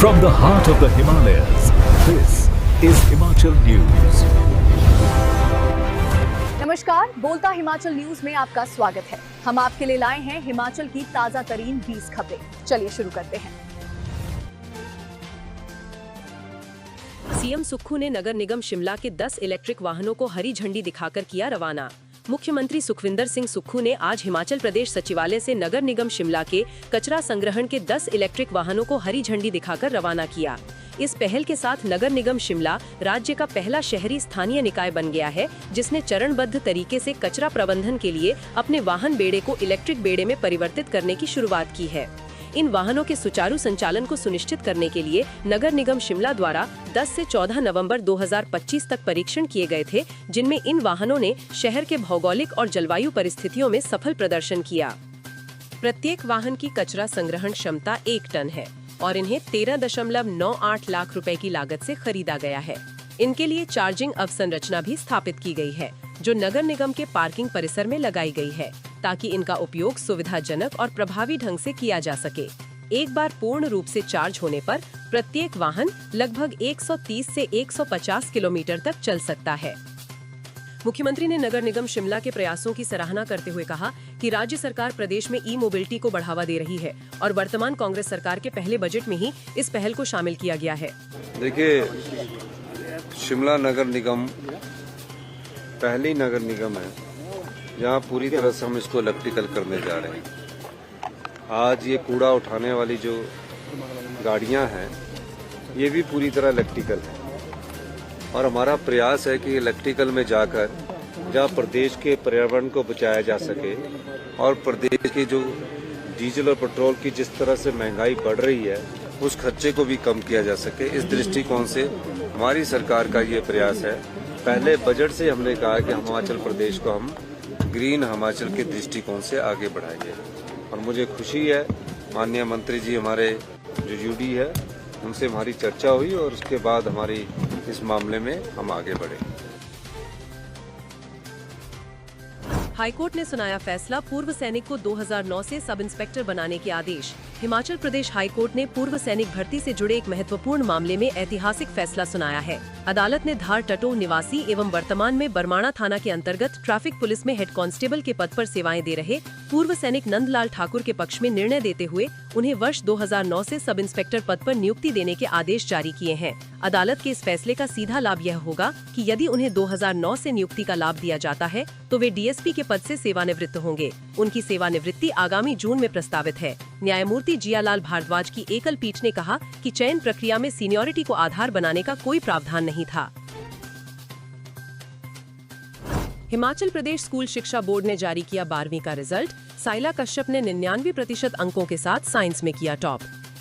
From the heart of the Himalayas, this is Himachal News. नमस्कार, बोलता Himachal news में आपका स्वागत है। हम आपके लिए लाए हैं हिमाचल की ताजा तरीन 20 खबरें। चलिए शुरू करते हैं। सीएम सुक्खू ने नगर निगम शिमला के 10 इलेक्ट्रिक वाहनों को हरी झंडी दिखाकर किया रवाना। मुख्यमंत्री सुखविंदर सिंह सुक्खू ने आज हिमाचल प्रदेश सचिवालय से नगर निगम शिमला के कचरा संग्रहण के 10 इलेक्ट्रिक वाहनों को हरी झंडी दिखाकर रवाना किया। इस पहल के साथ नगर निगम शिमला राज्य का पहला शहरी स्थानीय निकाय बन गया है, जिसने चरणबद्ध तरीके से कचरा प्रबंधन के लिए अपने वाहन बेड़े को इलेक्ट्रिक बेड़े में परिवर्तित करने की शुरुआत की है। इन वाहनों के सुचारू संचालन को सुनिश्चित करने के लिए नगर निगम शिमला द्वारा 10 से 14 नवंबर 2025 तक परीक्षण किए गए थे, जिनमें इन वाहनों ने शहर के भौगोलिक और जलवायु परिस्थितियों में सफल प्रदर्शन किया। प्रत्येक वाहन की कचरा संग्रहण क्षमता 1 टन है और इन्हें 13.98 लाख रुपए की लागत से खरीदा गया है। इनके लिए चार्जिंग अवसंरचना भी स्थापित की गई है, जो नगर निगम के पार्किंग परिसर में लगाई गई है, ताकि इनका उपयोग सुविधाजनक और प्रभावी ढंग से किया जा सके। एक बार पूर्ण रूप से चार्ज होने पर प्रत्येक वाहन लगभग 130 से 150 किलोमीटर तक चल सकता है। मुख्यमंत्री ने नगर निगम शिमला के प्रयासों की सराहना करते हुए कहा कि राज्य सरकार प्रदेश में ई मोबिलिटी को बढ़ावा दे रही है और वर्तमान कांग्रेस सरकार के पहले बजट में ही इस पहल को शामिल किया गया है। देखिए, शिमला नगर निगम पहली नगर निगम है जहां पूरी तरह से हम इसको इलेक्ट्रिकल करने जा रहे हैं। आज ये कूड़ा उठाने वाली जो गाड़ियां हैं, ये भी पूरी तरह इलेक्ट्रिकल है और हमारा प्रयास है कि इलेक्ट्रिकल में जाकर जहां प्रदेश के पर्यावरण को बचाया जा सके और प्रदेश की जो डीजल और पेट्रोल की जिस तरह से महंगाई बढ़ रही है, उस खर्चे को भी कम किया जा सके। इस दृष्टिकोण से हमारी सरकार का ये प्रयास है। पहले बजट से हमने कहा कि हिमाचल प्रदेश को हम ग्रीन हिमाचल के दृष्टिकोण से आगे बढ़ाएंगे और मुझे खुशी है, माननीय मंत्री जी हमारे जो यूडी है, उनसे हमारी चर्चा हुई और उसके बाद हमारी इस मामले में हम आगे बढ़े। हाईकोर्ट ने सुनाया फैसला, पूर्व सैनिक को 2009 से सब इंस्पेक्टर बनाने के आदेश। हिमाचल प्रदेश हाईकोर्ट ने पूर्व सैनिक भर्ती से जुड़े एक महत्वपूर्ण मामले में ऐतिहासिक फैसला सुनाया है। अदालत ने धार टटो निवासी एवं वर्तमान में बरमाणा थाना के अंतर्गत ट्रैफिक पुलिस में हेड कांस्टेबल के पद पर सेवाएं दे रहे पूर्व सैनिक नंदलाल ठाकुर के पक्ष में निर्णय देते हुए उन्हें वर्ष 2009 से सब इंस्पेक्टर पद पर नियुक्ति देने के आदेश जारी किए हैं। अदालत के इस फैसले का सीधा लाभ यह होगा कि यदि उन्हें 2009 से नियुक्ति का लाभ दिया जाता है तो वे डीएसपी के पद से सेवानिवृत्त होंगे। उनकी सेवानिवृत्ति आगामी जून में प्रस्तावित है। न्यायमूर्ति जियालाल भारद्वाज की एकल पीठ ने कहा कि चयन प्रक्रिया में सीनियरिटी को आधार बनाने का कोई प्रावधान नहीं था। हिमाचल प्रदेश स्कूल शिक्षा बोर्ड ने जारी किया 12वीं का रिजल्ट। साइला कश्यप ने 99% अंकों के साथ साइंस में किया टॉप।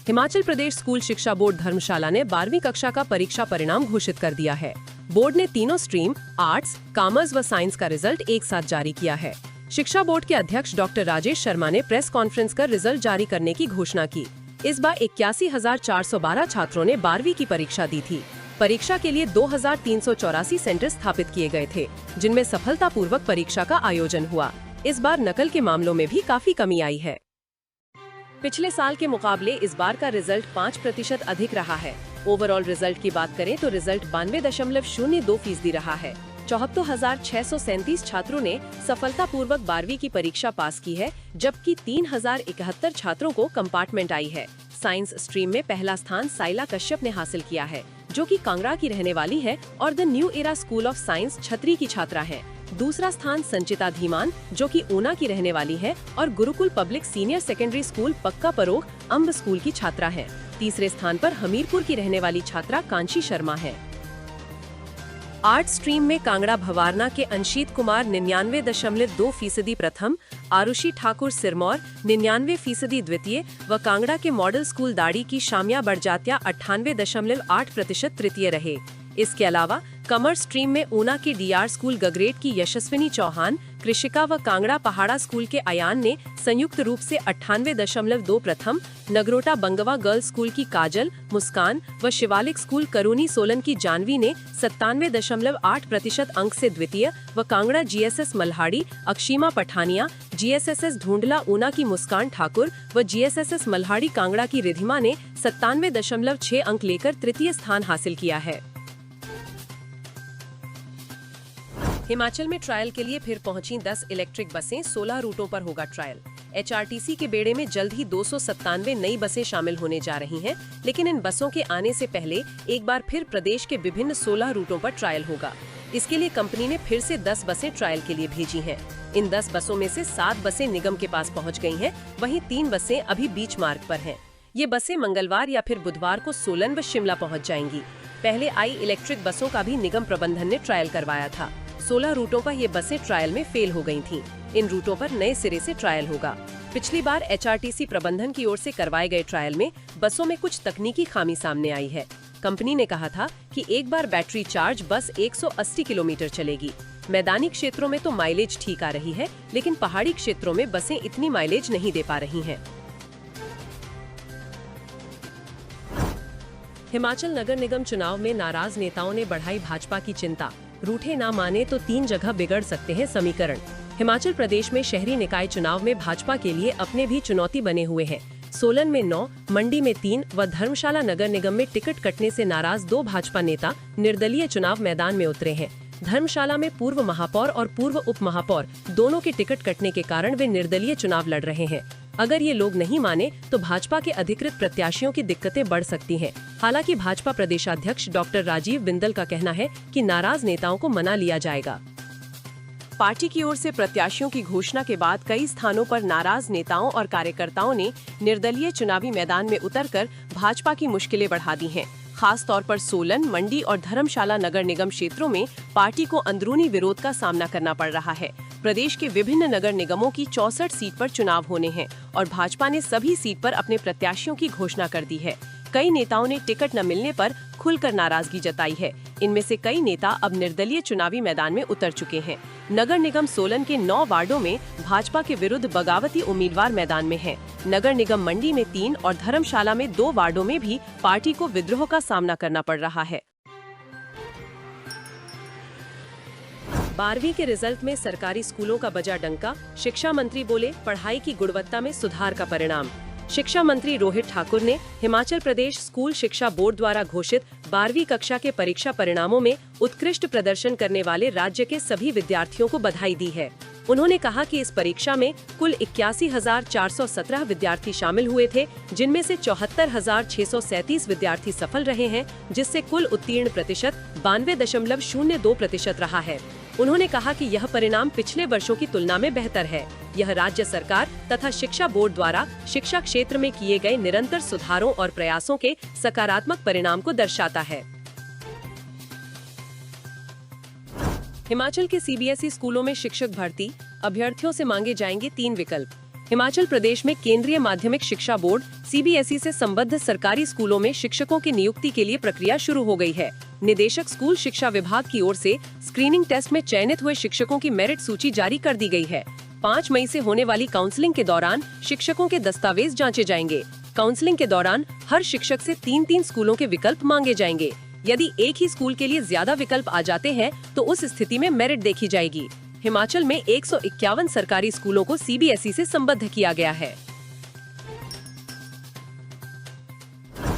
हिमाचल प्रदेश स्कूल शिक्षा बोर्ड धर्मशाला ने 12वीं कक्षा का परीक्षा परिणाम घोषित कर दिया है। बोर्ड ने तीनों स्ट्रीम आर्ट्स, कॉमर्स व साइंस का रिजल्ट एक साथ जारी किया है। शिक्षा बोर्ड के अध्यक्ष डॉक्टर राजेश शर्मा ने प्रेस कॉन्फ्रेंस कर रिजल्ट जारी करने की घोषणा की। इस बार 81,412 छात्रों ने 12वीं की परीक्षा दी थी। परीक्षा के लिए 2,384 सेंटर स्थापित किए गए थे, जिनमें सफलतापूर्वक परीक्षा का आयोजन हुआ। इस बार नकल के मामलों में भी काफी कमी आई है। पिछले साल के मुकाबले इस बार का रिजल्ट 5% अधिक रहा है। ओवरऑल रिजल्ट की बात करें तो रिजल्ट 92.02% रहा है। 74,637 छात्रों ने सफलतापूर्वक 12वीं की परीक्षा पास की है, जबकि 3,071 छात्रों को कंपार्टमेंट आई है। साइंस स्ट्रीम में पहला स्थान साइला कश्यप ने हासिल किया है, जो कि कांगड़ा की रहने वाली है और the new era school of science छतरी की छात्रा है। दूसरा स्थान संचिता धीमान, जो कि ऊना की रहने वाली है और Gurukul public senior secondary school पक्का परोग अम्ब स्कूल की छात्रा है। तीसरे स्थान पर हमीरपुर की रहने वाली छात्रा कांची शर्मा है। आर्ट स्ट्रीम में कांगड़ा भवारना के अंशित कुमार 99.2% प्रथम, आरुषि ठाकुर सिरमौर 99% द्वितीय व कांगड़ा के मॉडल स्कूल दाड़ी की शामिया बड़जात्या 98.8% तृतीय रहे। इसके अलावा कॉमर्स स्ट्रीम में ऊना के डीआर स्कूल गगरेट की यशस्विनी चौहान, कृषिका व कांगड़ा पहाड़ा स्कूल के अयान ने संयुक्त रूप से 98.2 प्रथम, नगरोटा बंगवा गर्ल्स स्कूल की काजल, मुस्कान व शिवालिक स्कूल करूनी सोलन की जानवी ने 97.8% अंक से द्वितीय व कांगड़ा जीएसएस मल्हाड़ी अक्षिमा पठानिया, जीएसएसएस ढूंढला ऊना की मुस्कान ठाकुर व जीएसएसएस मल्हाड़ी कांगड़ा की रिधिमा ने 97.6 अंक लेकर तृतीय स्थान हासिल किया है। हिमाचल में ट्रायल के लिए फिर पहुंची 10 इलेक्ट्रिक बसें, 16 रूटों पर होगा ट्रायल। एचआरटीसी के बेड़े में जल्द ही 297 नई बसें शामिल होने जा रही हैं, लेकिन इन बसों के आने से पहले एक बार फिर प्रदेश के विभिन्न 16 रूटों पर ट्रायल होगा। इसके लिए कंपनी ने फिर से 10 बसें ट्रायल के लिए भेजी हैं। इन 10 बसों में से 7 बसें निगम के पास पहुँच गयी हैं, वहीं 3 बसें अभी बीच मार्ग पर हैं। ये बसें मंगलवार या फिर बुधवार को सोलन व शिमला पहुँच जाएंगी। पहले आई इलेक्ट्रिक बसों का भी निगम प्रबंधन ने ट्रायल करवाया था। 16 रूटों पर ये बसें ट्रायल में फेल हो गई थीं। इन रूटों पर नए सिरे से ट्रायल होगा। पिछली बार एचआरटीसी प्रबंधन की ओर से करवाए गए ट्रायल में बसों में कुछ तकनीकी खामी सामने आई है। कंपनी ने कहा था कि एक बार बैटरी चार्ज बस 180 किलोमीटर चलेगी। मैदानी क्षेत्रों में तो माइलेज ठीक आ रही है, लेकिन पहाड़ी क्षेत्रों में बसें इतनी माइलेज नहीं दे पा रही हैं। हिमाचल नगर निगम चुनाव में नाराज नेताओं ने बढ़ाई भाजपा की चिंता। रूठे ना माने तो 3 जगह बिगड़ सकते हैं समीकरण। हिमाचल प्रदेश में शहरी निकाय चुनाव में भाजपा के लिए अपने भी चुनौती बने हुए हैं। सोलन में 9, मंडी में 3 व धर्मशाला नगर निगम में टिकट कटने से नाराज 2 भाजपा नेता निर्दलीय चुनाव मैदान में उतरे हैं। धर्मशाला में पूर्व महापौर और पूर्व उप महापौर दोनों के टिकट कटने के कारण वे निर्दलीय चुनाव लड़ रहे हैं। अगर ये लोग नहीं माने तो भाजपा के अधिकृत प्रत्याशियों की दिक्कतें बढ़ सकती हैं। हालांकि भाजपा प्रदेशाध्यक्ष डॉक्टर राजीव बिंदल का कहना है कि नाराज नेताओं को मना लिया जाएगा। पार्टी की ओर से प्रत्याशियों की घोषणा के बाद कई स्थानों पर नाराज नेताओं और कार्यकर्ताओं ने निर्दलीय चुनावी मैदान में उतरकर भाजपा की मुश्किलें बढ़ा दी हैं। खास तौर पर सोलन, मंडी और धर्मशाला नगर निगम क्षेत्रों में पार्टी को अंदरूनी विरोध का सामना करना पड़ रहा है। प्रदेश के विभिन्न नगर निगमों की 64 सीट पर चुनाव होने हैं और भाजपा ने सभी सीट पर अपने प्रत्याशियों की घोषणा कर दी है। कई नेताओं ने टिकट न मिलने पर खुलकर नाराजगी जताई है। इनमें से कई नेता अब निर्दलीय चुनावी मैदान में उतर चुके हैं। नगर निगम सोलन के 9 वार्डों में भाजपा के विरुद्ध बगावती उम्मीदवार मैदान में हैं। नगर निगम मंडी में 3 और धर्मशाला में 2 वार्डों में भी पार्टी को विद्रोह का सामना करना पड़ रहा है। 12वीं के रिजल्ट में सरकारी स्कूलों का बजा डंका। शिक्षा मंत्री बोले, पढ़ाई की गुणवत्ता में सुधार का परिणाम। शिक्षा मंत्री रोहित ठाकुर ने हिमाचल प्रदेश स्कूल शिक्षा बोर्ड द्वारा घोषित 12वीं कक्षा के परीक्षा परिणामों में उत्कृष्ट प्रदर्शन करने वाले राज्य के सभी विद्यार्थियों को बधाई दी है। उन्होंने कहा कि इस परीक्षा में कुल 81,417 विद्यार्थी शामिल हुए थे, जिनमें से 74,637 विद्यार्थी सफल रहे हैं, जिससे कुल उत्तीर्ण प्रतिशत 92.02% रहा है। उन्होंने कहा कि यह परिणाम पिछले वर्षों की तुलना में बेहतर है। यह राज्य सरकार तथा शिक्षा बोर्ड द्वारा शिक्षा क्षेत्र में किए गए निरंतर सुधारों और प्रयासों के सकारात्मक परिणाम को दर्शाता है। हिमाचल के सीबीएसई स्कूलों में शिक्षक भर्ती, अभ्यर्थियों से मांगे जाएंगे 3 विकल्प। हिमाचल प्रदेश में केंद्रीय माध्यमिक शिक्षा बोर्ड सीबीएसई से संबद्ध सरकारी स्कूलों में शिक्षकों की नियुक्ति के लिए प्रक्रिया शुरू हो गई है। निदेशक स्कूल शिक्षा विभाग की ओर से स्क्रीनिंग टेस्ट में चयनित हुए शिक्षकों की मेरिट सूची जारी कर दी गई है। 5 मई से होने वाली काउंसलिंग के दौरान शिक्षकों के दस्तावेज जांचे जाएंगे। काउंसलिंग के दौरान हर शिक्षक से 3-3 स्कूलों के विकल्प मांगे जाएंगे। यदि एक ही स्कूल के लिए ज्यादा विकल्प आ जाते हैं तो उस स्थिति में मेरिट देखी जाएगी। हिमाचल में 151 सरकारी स्कूलों को सीबीएसई से संबद्ध किया गया है।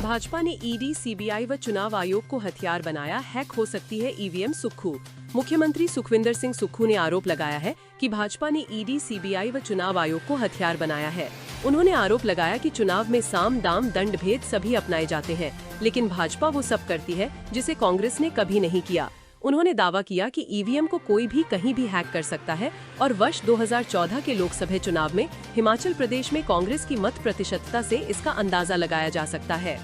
भाजपा ने ईडी, सीबीआई व चुनाव आयोग को हथियार बनाया, हैक हो सकती है ईवीएम। सुक्खू। मुख्यमंत्री सुखविंदर सिंह सुक्खू ने आरोप लगाया है कि भाजपा ने ईडी, सीबीआई व चुनाव आयोग को हथियार बनाया है। उन्होंने आरोप लगाया कि चुनाव में साम, दाम, दंड भेद सभी अपनाए जाते हैं, लेकिन भाजपा वो सब करती है जिसे कांग्रेस ने कभी नहीं किया। उन्होंने दावा किया कि ईवीएम को कोई भी कहीं भी हैक कर सकता है और वर्ष 2014 के लोकसभा चुनाव में हिमाचल प्रदेश में कांग्रेस की मत प्रतिशतता से इसका अंदाजा लगाया जा सकता है।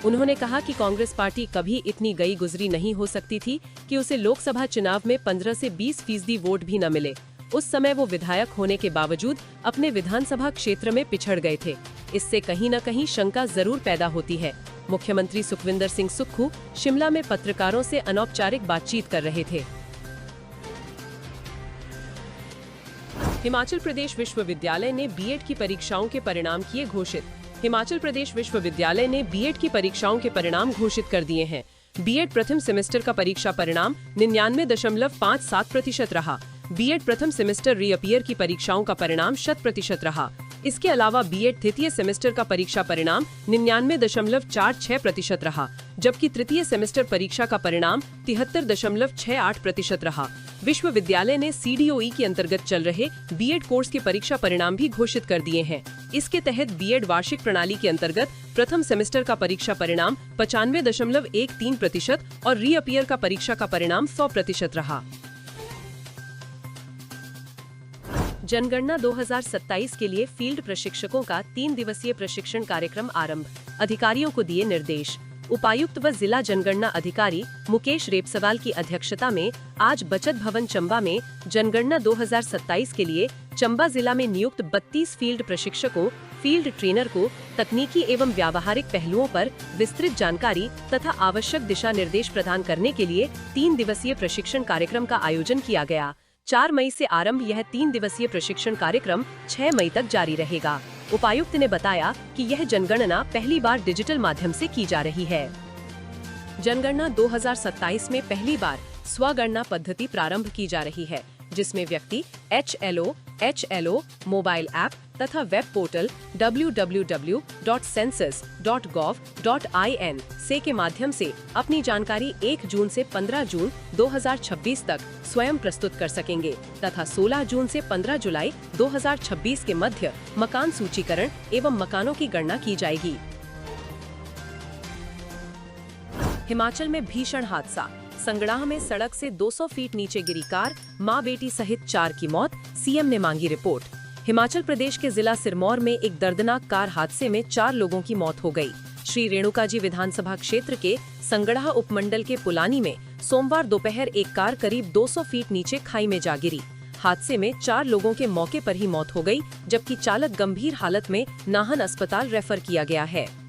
उन्होंने कहा कि कांग्रेस पार्टी कभी इतनी गई गुजरी नहीं हो सकती थी कि उसे लोकसभा चुनाव में 15 से 20% वोट भी न मिले। उस समय वो विधायक होने के बावजूद अपने विधानसभा क्षेत्र में पिछड़ गए थे। इससे कहीं न कहीं शंका जरूर पैदा होती है। मुख्यमंत्री सुखविंदर सिंह सुक्खू शिमला में पत्रकारों से अनौपचारिक बातचीत कर रहे थे। हिमाचल प्रदेश विश्वविद्यालय ने बीएड की परीक्षाओं के परिणाम किए घोषित। हिमाचल प्रदेश विश्वविद्यालय ने बीएड की परीक्षाओं के परिणाम घोषित कर दिए हैं। बीएड प्रथम सेमेस्टर का परीक्षा परिणाम 99.57% रहा। बीएड प्रथम सेमेस्टर रीअपियर की परीक्षाओं का परिणाम 100% रहा। इसके अलावा बीएड तृतीय सेमेस्टर का परीक्षा परिणाम 99.46% रहा, जबकि तृतीय सेमेस्टर परीक्षा का परिणाम 73.68% रहा। विश्वविद्यालय ने CDOE के अंतर्गत चल रहे बीएड कोर्स के परीक्षा परिणाम भी घोषित कर दिए हैं। इसके तहत बीएड वार्षिक प्रणाली के अंतर्गत प्रथम सेमेस्टर का परीक्षा परिणाम 95.13% और रीअपियर का परीक्षा का परिणाम 100% रहा। जनगणना 2027 के लिए फील्ड प्रशिक्षकों का 3 दिवसीय प्रशिक्षण कार्यक्रम आरंभ, अधिकारियों को दिए निर्देश। उपायुक्त व जिला जनगणना अधिकारी मुकेश रेपसवाल की अध्यक्षता में आज बचत भवन चंबा में जनगणना 2027 के लिए चंबा जिला में नियुक्त 32 फील्ड प्रशिक्षकों, फील्ड ट्रेनर को तकनीकी एवं व्यावहारिक पहलुओं पर विस्तृत जानकारी तथा आवश्यक दिशा निर्देश प्रदान करने के लिए 3 दिवसीय प्रशिक्षण कार्यक्रम का आयोजन किया गया। 4 मई से आरंभ यह 3 दिवसीय प्रशिक्षण कार्यक्रम 6 मई तक जारी रहेगा। उपायुक्त ने बताया कि यह जनगणना पहली बार डिजिटल माध्यम से की जा रही है। जनगणना 2027 में पहली बार स्वगणना पद्धति प्रारंभ की जा रही है, जिसमें व्यक्ति HLO मोबाइल ऐप तथा वेब पोर्टल www.census.gov.in से के माध्यम से अपनी जानकारी 1 जून से 15 जून 2026 तक स्वयं प्रस्तुत कर सकेंगे तथा 16 जून से 15 जुलाई 2026 के मध्य मकान सूचीकरण एवं मकानों की गणना की जाएगी। हिमाचल में भीषण हादसा, संगड़ाह में सड़क से 200 फीट नीचे गिरी कार, मां बेटी सहित 4 की मौत, सीएम ने मांगी रिपोर्ट। हिमाचल प्रदेश के जिला सिरमौर में एक दर्दनाक कार हादसे में 4 लोगों की मौत हो गई। श्री रेणुकाजी विधानसभा क्षेत्र के संगड़ाह उपमंडल के पुलानी में सोमवार दोपहर एक कार करीब 200 फीट नीचे खाई में जा गिरी। हादसे में 4 लोगों के मौके पर ही मौत हो गई, जबकि चालक गंभीर हालत में नाहन अस्पताल रेफर किया गया है।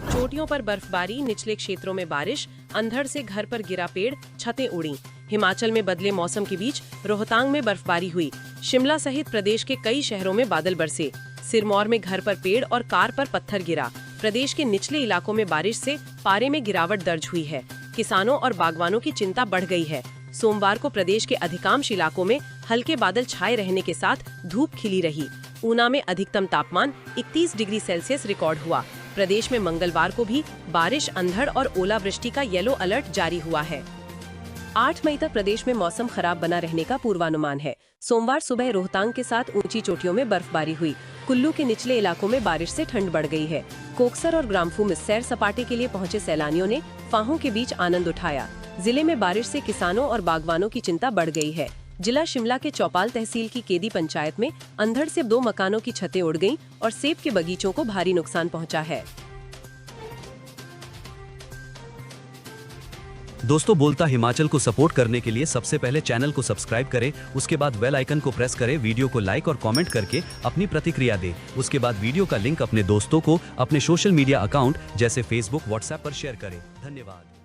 चोटियों पर बर्फबारी, निचले क्षेत्रों में बारिश, अंधड़ से घर पर गिरा पेड़, छतें उड़ी। हिमाचल में बदले मौसम के बीच रोहतांग में बर्फबारी हुई। शिमला सहित प्रदेश के कई शहरों में बादल बरसे। सिरमौर में घर पर पेड़ और कार पर पत्थर गिरा। प्रदेश के निचले इलाकों में बारिश से पारे में गिरावट दर्ज हुई है। किसानों और बागवानों की चिंता बढ़ गई है। सोमवार को प्रदेश के अधिकांश इलाकों में हल्के बादल छाए रहने के साथ धूप खिली रही। ऊना में अधिकतम तापमान 31 डिग्री सेल्सियस रिकॉर्ड हुआ। प्रदेश में मंगलवार को भी बारिश, अंधड़ और ओलावृष्टि का येलो अलर्ट जारी हुआ है। 8 मई तक प्रदेश में मौसम खराब बना रहने का पूर्वानुमान है। सोमवार सुबह रोहतांग के साथ ऊंची चोटियों में बर्फबारी हुई। कुल्लू के निचले इलाकों में बारिश से ठंड बढ़ गई है। कोकसर और ग्राम्फू में सैर सपाटे के लिए पहुंचे सैलानियों ने फाहों के बीच आनंद उठाया। जिले में बारिश से किसानों और बागवानों की चिंता बढ़ गई है। जिला शिमला के चौपाल तहसील की केदी पंचायत में अंधड़ से 2 मकानों की छतें उड़ गईं और सेब के बगीचों को भारी नुकसान पहुंचा है। दोस्तों, बोलता हिमाचल को सपोर्ट करने के लिए सबसे पहले चैनल को सब्सक्राइब करें, उसके बाद बेल आइकन को प्रेस करें, वीडियो को लाइक और कमेंट करके अपनी प्रतिक्रिया दें। उसके बाद वीडियो का लिंक अपने दोस्तों को अपने सोशल मीडिया अकाउंट जैसे फेसबुक, व्हाट्सएप पर शेयर करें। धन्यवाद।